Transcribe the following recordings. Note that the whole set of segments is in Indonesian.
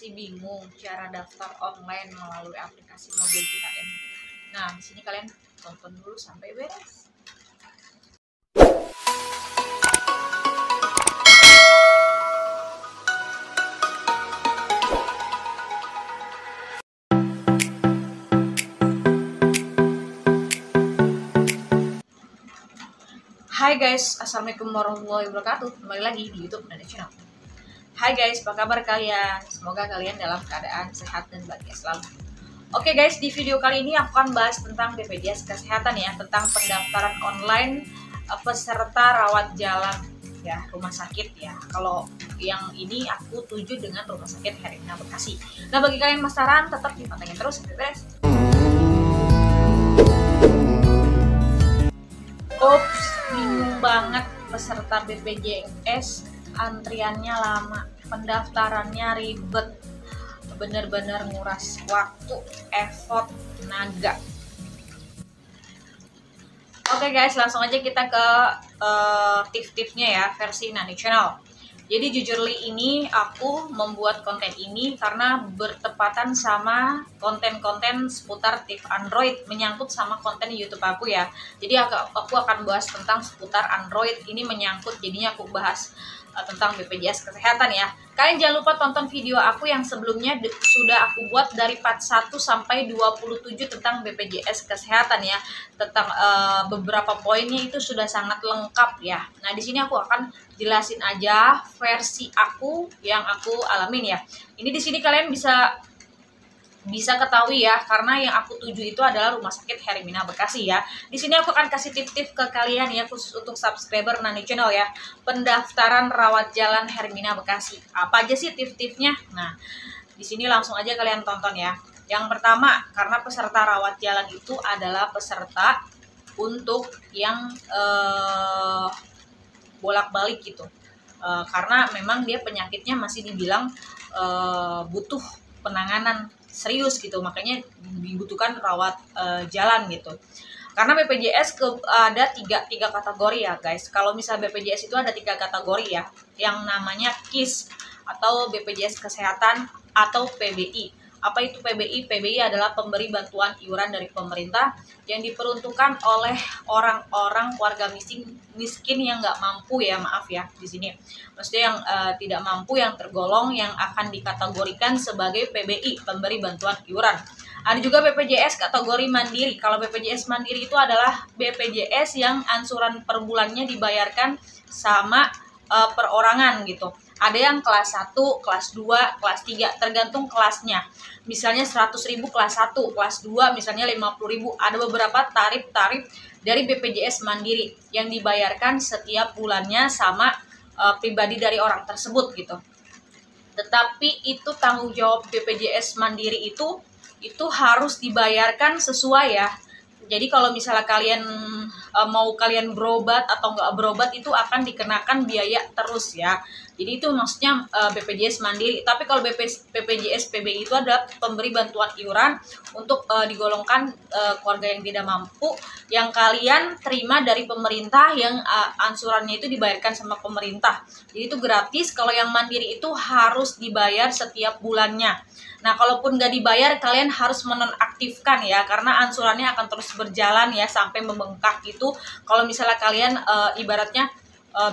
masih bingung cara daftar online melalui aplikasi mobil kita ini. Nah, di sini kalian tonton dulu sampai beres. Hai guys, assalamualaikum warahmatullahi wabarakatuh. Kembali lagi di YouTube Nada Channel. Hai guys, apa kabar kalian? Semoga kalian dalam keadaan sehat dan bahagia selalu. Oke guys, di video kali ini aku akan bahas tentang BPJS Kesehatan ya, tentang pendaftaran online peserta rawat jalan ya, rumah sakit ya. Kalau yang ini aku tuju dengan Rumah Sakit Hermina Bekasi. Nah, bagi kalian penasaran, tetap dipantengin terus sampai beres. Ups, bingung banget peserta BPJS, antriannya lama, pendaftarannya ribet, bener-bener nguras waktu, effort, tenaga. Oke guys, langsung aja kita ke tips-tipsnya ya, versi Nani Channel. Jadi jujurly ini aku membuat konten ini karena bertepatan sama konten-konten seputar tips Android, menyangkut sama konten YouTube aku ya. Jadi aku akan bahas tentang seputar Android, ini menyangkut, jadinya aku bahas tentang BPJS Kesehatan ya. Kalian jangan lupa tonton video aku yang sebelumnya sudah aku buat dari part 1 sampai 27 tentang BPJS Kesehatan ya. Tentang beberapa poinnya itu sudah sangat lengkap ya. Nah, di sini aku akan jelasin aja versi aku yang aku alamin ya. Ini di sini kalian bisa ketahui ya, karena yang aku tuju itu adalah Rumah Sakit Hermina Bekasi ya. Di sini aku akan kasih tips-tips ke kalian ya, khusus untuk subscriber Nani Channel ya. Pendaftaran rawat jalan Hermina Bekasi. Apa aja sih tips-tipsnya? Nah, di sini langsung aja kalian tonton ya. Yang pertama, karena peserta rawat jalan itu adalah peserta untuk yang bolak-balik gitu. Karena memang dia penyakitnya masih dibilang butuh penanganan serius gitu, makanya dibutuhkan rawat jalan gitu. Karena BPJS ada tiga kategori ya guys. Kalau misal BPJS itu ada 3 kategori ya, yang namanya KIS atau BPJS Kesehatan atau PBI. Apa itu PBI? PBI adalah pemberi bantuan iuran dari pemerintah yang diperuntukkan oleh orang-orang warga miskin yang nggak mampu ya, maaf ya di sini. Maksudnya yang tidak mampu, yang tergolong, yang akan dikategorikan sebagai PBI, pemberi bantuan iuran. Ada juga BPJS kategori mandiri. Kalau BPJS mandiri itu adalah BPJS yang ansuran per bulannya dibayarkan sama perorangan gitu. Ada yang kelas 1, kelas 2, kelas 3, tergantung kelasnya. Misalnya 100.000 kelas 1, kelas 2 misalnya 50.000. Ada beberapa tarif-tarif dari BPJS Mandiri yang dibayarkan setiap bulannya sama pribadi dari orang tersebut gitu. Tetapi itu tanggung jawab BPJS Mandiri itu harus dibayarkan sesuai ya. Jadi kalau misalnya kalian mau kalian berobat atau nggak berobat, itu akan dikenakan biaya terus ya. Jadi itu maksudnya BPJS Mandiri. Tapi kalau BPJS PBI itu ada pemberi bantuan iuran untuk digolongkan keluarga yang tidak mampu, yang kalian terima dari pemerintah, yang ansurannya itu dibayarkan sama pemerintah. Jadi itu gratis. Kalau yang mandiri itu harus dibayar setiap bulannya. Nah, kalaupun nggak dibayar, kalian harus menonaktifkan ya, karena ansurannya akan terus berjalan ya sampai membengkak gitu. Kalau misalnya kalian ibaratnya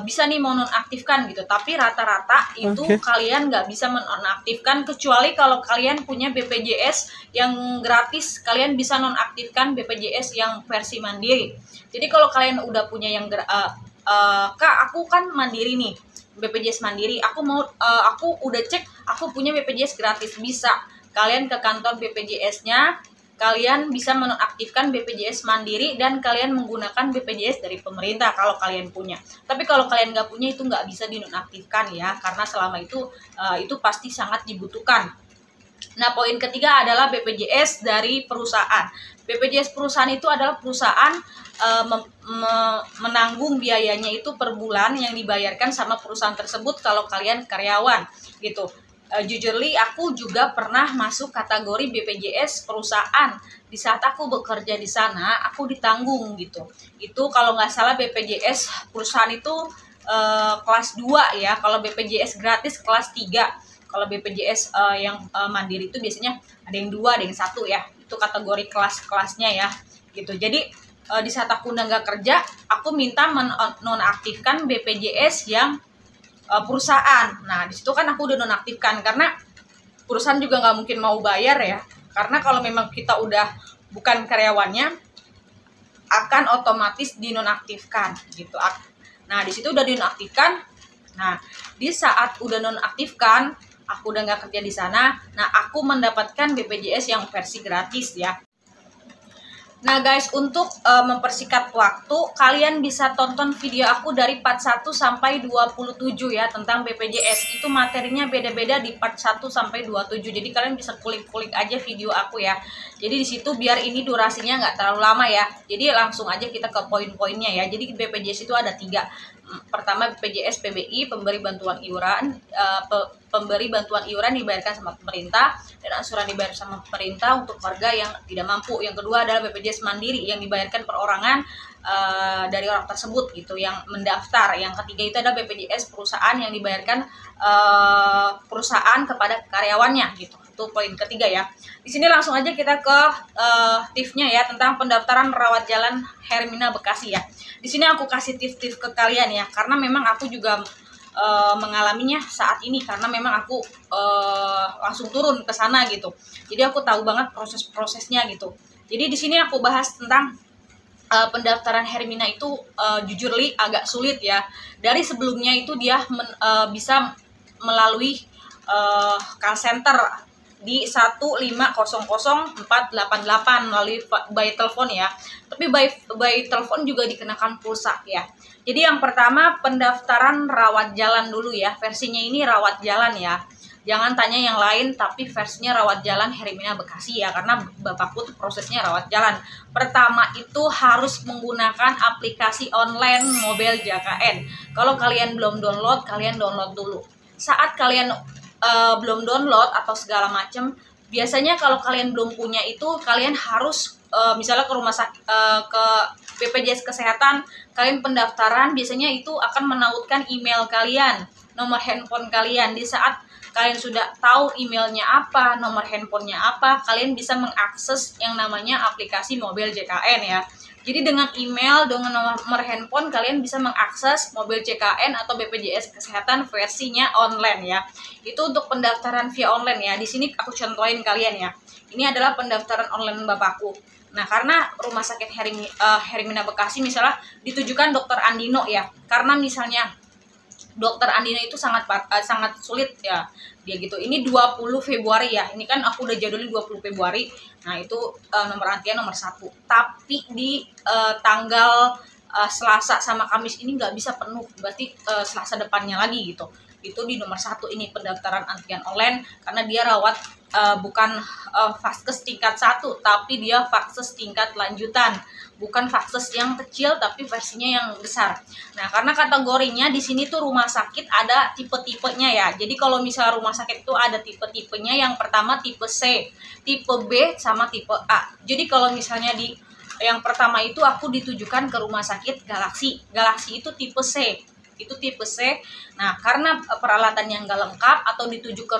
bisa nih mau nonaktifkan gitu, tapi rata-rata itu kalian nggak bisa menonaktifkan, kecuali kalau kalian punya BPJS yang gratis, kalian bisa nonaktifkan BPJS yang versi mandiri. Jadi kalau kalian udah punya yang Kak, aku kan mandiri nih, BPJS Mandiri, aku udah cek, aku punya BPJS gratis. Bisa kalian ke kantor BPJS-nya, kalian bisa menonaktifkan BPJS Mandiri dan kalian menggunakan BPJS dari pemerintah kalau kalian punya. Tapi kalau kalian nggak punya, itu nggak bisa dinonaktifkan ya, karena selama itu pasti sangat dibutuhkan. Nah, poin ketiga adalah BPJS dari perusahaan. BPJS perusahaan itu adalah perusahaan menanggung biayanya itu per bulan yang dibayarkan sama perusahaan tersebut kalau kalian karyawan gitu. Jujurly aku juga pernah masuk kategori BPJS perusahaan. Di saat aku bekerja di sana, aku ditanggung gitu. Itu kalau nggak salah BPJS perusahaan itu kelas 2 ya. Kalau BPJS gratis kelas 3. Kalau BPJS yang mandiri itu biasanya ada yang 2, ada yang 1 ya. Itu kategori kelas-kelasnya ya gitu. Jadi di saat aku udah nggak kerja, aku minta menonaktifkan BPJS yang perusahaan. Nah di situ kan aku udah nonaktifkan karena perusahaan juga nggak mungkin mau bayar ya. Karena kalau memang kita udah bukan karyawannya, akan otomatis dinonaktifkan gitu. Nah di situ udah dinonaktifkan. Nah di saat udah nonaktifkan, aku udah nggak kerja di sana. Nah aku mendapatkan BPJS yang versi gratis ya. Nah guys, untuk mempersingkat waktu, kalian bisa tonton video aku dari part 1 sampai 27 ya tentang BPJS. Itu materinya beda-beda di part 1 sampai 27. Jadi kalian bisa kulik-kulik aja video aku ya. Jadi di situ biar ini durasinya nggak terlalu lama ya. Jadi langsung aja kita ke poin-poinnya ya. Jadi BPJS itu ada 3. Pertama BPJS PBI, pemberi bantuan iuran, pemberi bantuan iuran dibayarkan sama pemerintah dan angsuran dibayar sama pemerintah untuk warga yang tidak mampu. Yang kedua adalah BPJS mandiri yang dibayarkan perorangan dari orang tersebut gitu yang mendaftar. Yang ketiga itu ada BPJS perusahaan yang dibayarkan perusahaan kepada karyawannya gitu. Itu poin ketiga ya. Di sini langsung aja kita ke tipsnya ya tentang pendaftaran rawat jalan Hermina Bekasi ya. Di sini aku kasih tips-tips ke kalian ya, karena memang aku juga mengalaminya saat ini karena memang aku langsung turun ke sana gitu. Jadi aku tahu banget proses-prosesnya gitu. Jadi di sini aku bahas tentang pendaftaran Hermina itu jujur li agak sulit ya. Dari sebelumnya itu dia bisa melalui call center di 1500488 melalui by telepon ya. Tapi by telepon juga dikenakan pulsa ya. Jadi yang pertama pendaftaran rawat jalan dulu ya. Versinya ini rawat jalan ya. Jangan tanya yang lain, tapi versinya rawat jalan Hermina Bekasi ya, karena bapakku tuh prosesnya rawat jalan. Pertama itu harus menggunakan aplikasi online Mobile JKN. Kalau kalian belum download, kalian download dulu. Saat kalian belum download atau segala macam, biasanya kalau kalian belum punya itu kalian harus misalnya ke rumah sakit, ke BPJS Kesehatan, kalian pendaftaran biasanya itu akan menautkan email kalian, nomor handphone kalian. Di saat kalian sudah tahu emailnya apa, nomor handphonenya apa, kalian bisa mengakses yang namanya aplikasi Mobile JKN ya. Jadi dengan email, dengan nomor handphone, kalian bisa mengakses Mobile JKN atau BPJS Kesehatan versinya online ya. Itu untuk pendaftaran via online ya. Di sini aku contohin kalian ya. Ini adalah pendaftaran online bapakku. Nah, karena rumah sakit Hermina Bekasi misalnya ditujukan Dokter Andino ya. Karena misalnya Dokter Andino itu sangat sulit ya dia gitu. Ini 20 Februari ya. Ini kan aku udah jadulin 20 Februari. Nah, itu nomor antrian nomor 1. Tapi di tanggal Selasa sama Kamis ini nggak bisa penuh. Berarti Selasa depannya lagi gitu. Itu di nomor 1 ini pendaftaran antrian online karena dia rawat bukan vaskes tingkat 1, tapi dia vaskes tingkat lanjutan. Bukan vaskes yang kecil tapi versinya yang besar. Nah, karena kategorinya di sini tuh rumah sakit ada tipe-tipenya ya. Jadi kalau misalnya rumah sakit itu ada tipe-tipenya, yang pertama tipe C, tipe B sama tipe A. Jadi kalau misalnya di yang pertama itu aku ditujukan ke rumah sakit Galaxy. Galaxy itu tipe C. Itu tipe C. Nah, karena peralatan yang nggak lengkap atau dituju ke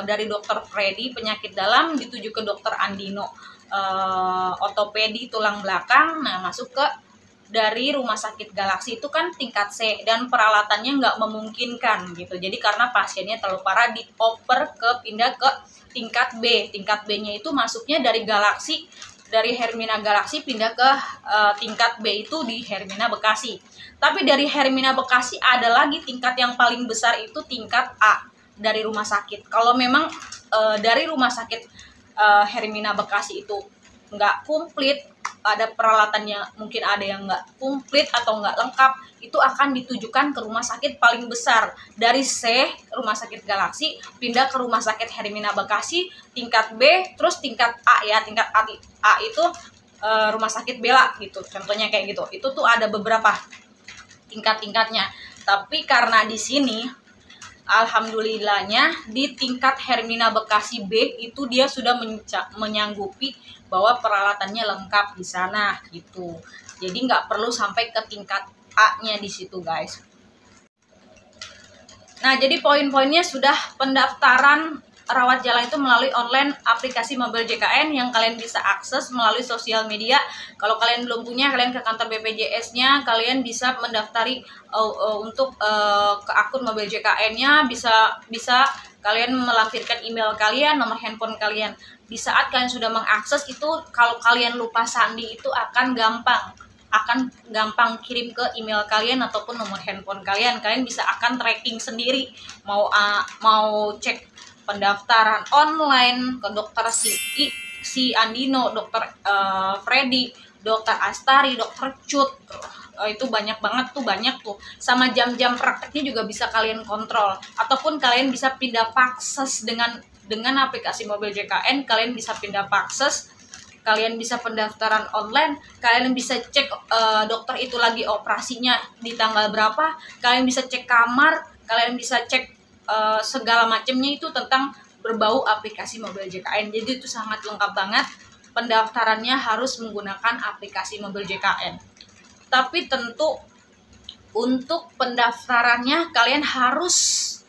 dari dokter Freddy penyakit dalam, dituju ke dokter Andino ortopedi tulang belakang. Nah, masuk ke dari rumah sakit Galaxy itu kan tingkat C dan peralatannya nggak memungkinkan gitu. Jadi karena pasiennya terlalu parah, dioper pindah ke tingkat B. Tingkat B-nya itu masuknya dari Galaxy, dari Hermina Galaxy pindah ke tingkat B itu di Hermina Bekasi. Tapi dari Hermina Bekasi ada lagi tingkat yang paling besar, itu tingkat A dari rumah sakit. Kalau memang dari rumah sakit Hermina Bekasi itu nggak komplit, ada peralatannya mungkin ada yang nggak komplit atau nggak lengkap, itu akan ditujukan ke rumah sakit paling besar. Dari C, rumah sakit Galaxy, pindah ke rumah sakit Hermina Bekasi, tingkat B, terus tingkat A ya. Tingkat A itu rumah sakit Bella gitu, contohnya kayak gitu. Itu tuh ada beberapa tingkat-tingkatnya. Tapi karena di sini alhamdulillahnya di tingkat Hermina Bekasi B itu dia sudah menyanggupi bahwa peralatannya lengkap di sana gitu. Jadi nggak perlu sampai ke tingkat A-nya di situ guys. Nah, jadi poin-poinnya sudah pendaftaran rawat jalan itu melalui online aplikasi Mobil JKN yang kalian bisa akses melalui sosial media. Kalau kalian belum punya, kalian ke kantor BPJS-nya, kalian bisa mendaftari untuk ke akun Mobil JKN-nya, bisa kalian melampirkan email kalian, nomor handphone kalian. Di saat kalian sudah mengakses itu, kalau kalian lupa sandi itu akan gampang kirim ke email kalian ataupun nomor handphone kalian. Kalian bisa akan tracking sendiri mau cek pendaftaran online ke dokter si Andino, dokter Freddy, dokter Astari, dokter Cut. Itu banyak banget tuh, sama jam-jam prakteknya juga bisa kalian kontrol, ataupun kalian bisa pindah pakses dengan aplikasi Mobil JKN. Kalian bisa pindah pakses, kalian bisa pendaftaran online, kalian bisa cek dokter itu lagi operasinya di tanggal berapa, kalian bisa cek kamar, kalian bisa cek segala macamnya itu tentang berbau aplikasi Mobil JKN. Jadi itu sangat lengkap banget. Pendaftarannya harus menggunakan aplikasi Mobil JKN. Tapi tentu untuk pendaftarannya kalian harus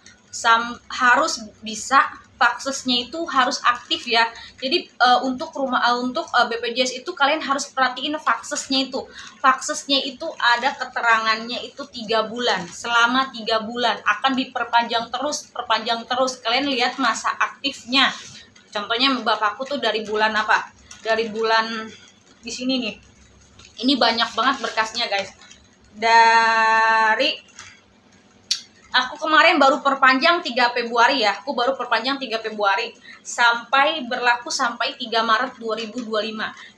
bisa aksesnya itu harus aktif ya. Jadi untuk BPJS itu kalian harus perhatiin faksesnya itu. Faksesnya itu ada keterangannya itu 3 bulan. Selama 3 bulan akan diperpanjang terus. Kalian lihat masa aktifnya. Contohnya bapakku tuh dari bulan apa? Dari bulan di sini nih. Ini banyak banget berkasnya, guys. Aku kemarin baru perpanjang 3 Februari ya. Aku baru perpanjang 3 Februari berlaku sampai 3 Maret 2025.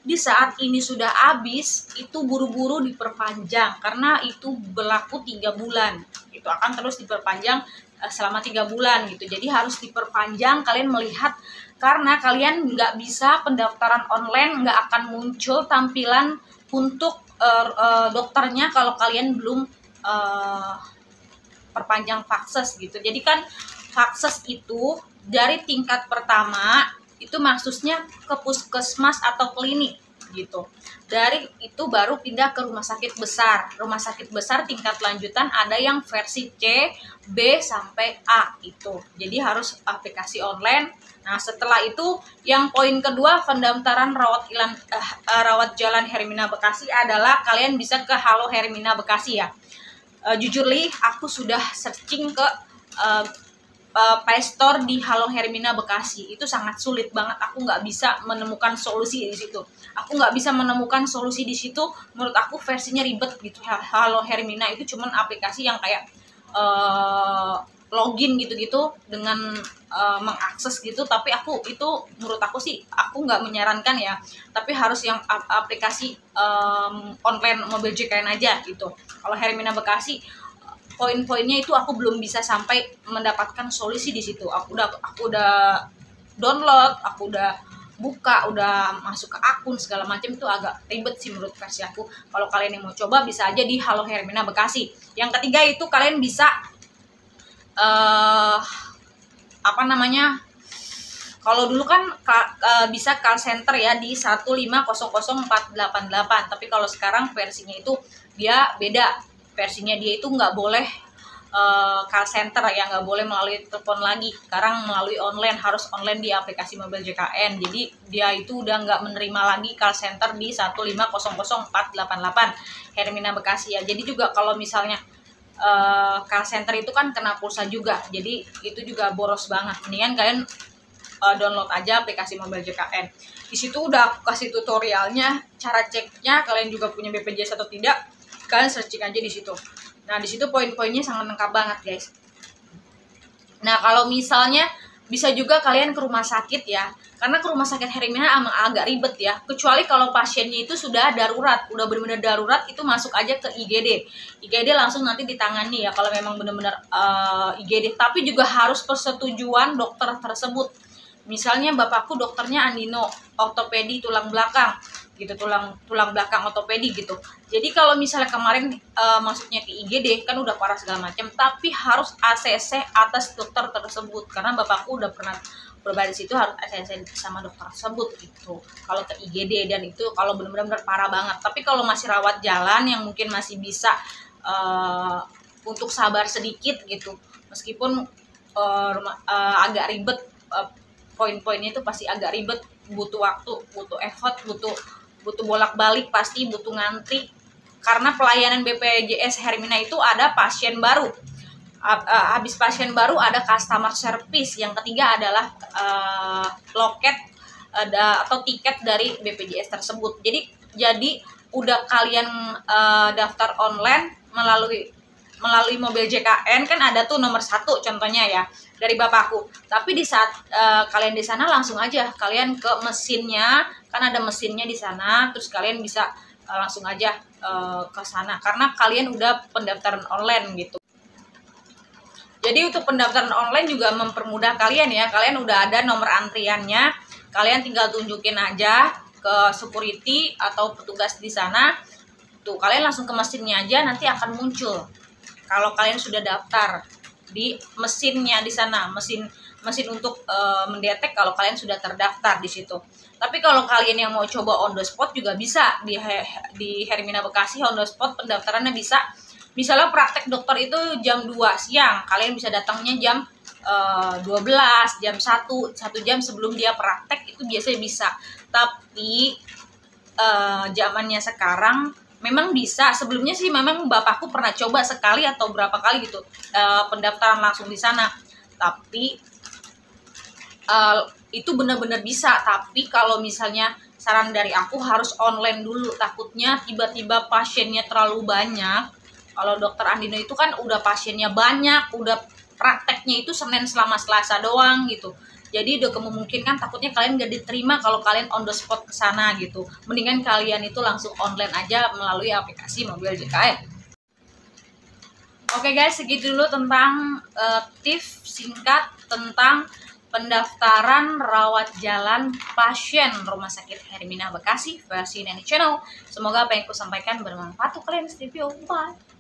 Di saat ini sudah habis, itu buru-buru diperpanjang karena itu berlaku 3 bulan. Itu akan terus diperpanjang selama 3 bulan gitu. Jadi harus diperpanjang, kalian melihat, karena kalian nggak bisa pendaftaran online, nggak akan muncul tampilan untuk dokternya kalau kalian belum perpanjang fakses gitu. Jadi kan fakses itu dari tingkat pertama itu maksudnya ke puskesmas atau klinik gitu. Dari itu baru pindah ke rumah sakit besar. Rumah sakit besar tingkat lanjutan ada yang versi C, B sampai A itu. Jadi harus aplikasi online. Nah, setelah itu yang poin kedua, pendaftaran rawat jalan Hermina Bekasi adalah kalian bisa ke Halo Hermina Bekasi ya. Jujur li, aku sudah searching ke Play Store di Halo Hermina Bekasi. Itu sangat sulit banget. Aku nggak bisa menemukan solusi di situ. Menurut aku versinya ribet gitu. Halo Hermina itu cuman aplikasi yang kayak login gitu-gitu dengan mengakses gitu. Tapi menurut aku sih, aku nggak menyarankan ya. Tapi harus yang aplikasi online Mobil JKN aja gitu. Kalau Hermina Bekasi, poin-poinnya itu aku belum bisa sampai mendapatkan solusi di situ. Aku udah download, aku udah buka, udah masuk ke akun segala macam, itu agak ribet sih menurut versi aku. Kalau kalian yang mau coba bisa aja di Halo Hermina Bekasi. Yang ketiga itu kalian bisa kalau dulu kan bisa call center ya di 1500488, tapi kalau sekarang versinya itu dia beda. Versinya dia itu nggak boleh call center ya, nggak boleh melalui telepon lagi. Sekarang melalui online, harus online di aplikasi Mobil JKN. Jadi dia itu udah nggak menerima lagi call center di 1500488 Hermina Bekasi ya. Jadi juga kalau misalnya call center itu kan kena pulsa juga, jadi itu juga boros banget. Mendingan kalian download aja aplikasi Mobil JKN. Di situ udah kasih tutorialnya, cara ceknya, kalian juga punya BPJS atau tidak, kalian searching aja di situ. Nah, di situ poin-poinnya sangat lengkap banget, guys. Nah, kalau misalnya bisa juga kalian ke rumah sakit ya, karena ke rumah sakit Hermina emang agak ribet ya, kecuali kalau pasiennya itu sudah darurat, udah benar-benar darurat, itu masuk aja ke IGD langsung nanti ditangani ya kalau memang benar-benar IGD. Tapi juga harus persetujuan dokter tersebut. Misalnya bapakku dokternya Andino, ortopedi tulang belakang gitu, tulang belakang ortopedi gitu. Jadi kalau misalnya kemarin masuknya ke IGD kan udah parah segala macam, tapi harus ACC atas dokter tersebut, karena bapakku udah pernah berobat di situ, harus ACC sama dokter tersebut gitu. Kalau ke IGD, dan itu kalau benar-benar parah banget. Tapi kalau masih rawat jalan yang mungkin masih bisa untuk sabar sedikit gitu, meskipun agak ribet, poin-poinnya itu pasti agak ribet, butuh waktu, butuh effort, butuh bolak-balik, pasti butuh ngantri, karena pelayanan BPJS Hermina itu ada pasien baru. Habis pasien baru ada customer service, yang ketiga adalah loket atau tiket dari BPJS tersebut. Jadi udah kalian daftar online melalui mobil JKN, kan ada tuh nomor 1 contohnya ya dari bapakku. Tapi di saat kalian di sana, langsung aja kalian ke mesinnya, kan ada mesinnya di sana, terus kalian bisa langsung aja ke sana karena kalian udah pendaftaran online gitu. Jadi untuk pendaftaran online juga mempermudah kalian ya. Kalian udah ada nomor antriannya, kalian tinggal tunjukin aja ke security atau petugas di sana. Tuh, kalian langsung ke mesinnya aja, nanti akan muncul kalau kalian sudah daftar di mesinnya di sana, mesin untuk mendetek kalau kalian sudah terdaftar di situ. Tapi kalau kalian yang mau coba on the spot juga bisa di Hermina Bekasi. On the spot pendaftarannya bisa. Misalnya praktek dokter itu jam 2 siang, kalian bisa datangnya jam 12, jam 1 jam sebelum dia praktek, itu biasanya bisa. Tapi zamannya sekarang memang bisa. Sebelumnya sih memang bapakku pernah coba sekali atau berapa kali gitu pendaftaran langsung di sana. Tapi itu benar-benar bisa. Tapi kalau misalnya saran dari aku harus online dulu, takutnya tiba-tiba pasiennya terlalu banyak. Kalau dokter Andino itu kan udah pasiennya banyak, udah prakteknya itu Senin selama Selasa doang gitu. Jadi udah kemungkinan takutnya kalian gak diterima kalau kalian on the spot ke sana gitu. Mendingan kalian itu langsung online aja melalui aplikasi mobil JKN. Oke guys, segitu dulu tentang tips singkat tentang pendaftaran rawat jalan pasien Rumah Sakit Hermina Bekasi versi Neni Channel. Semoga apa yang aku sampaikan bermanfaat untuk kalian. Bye.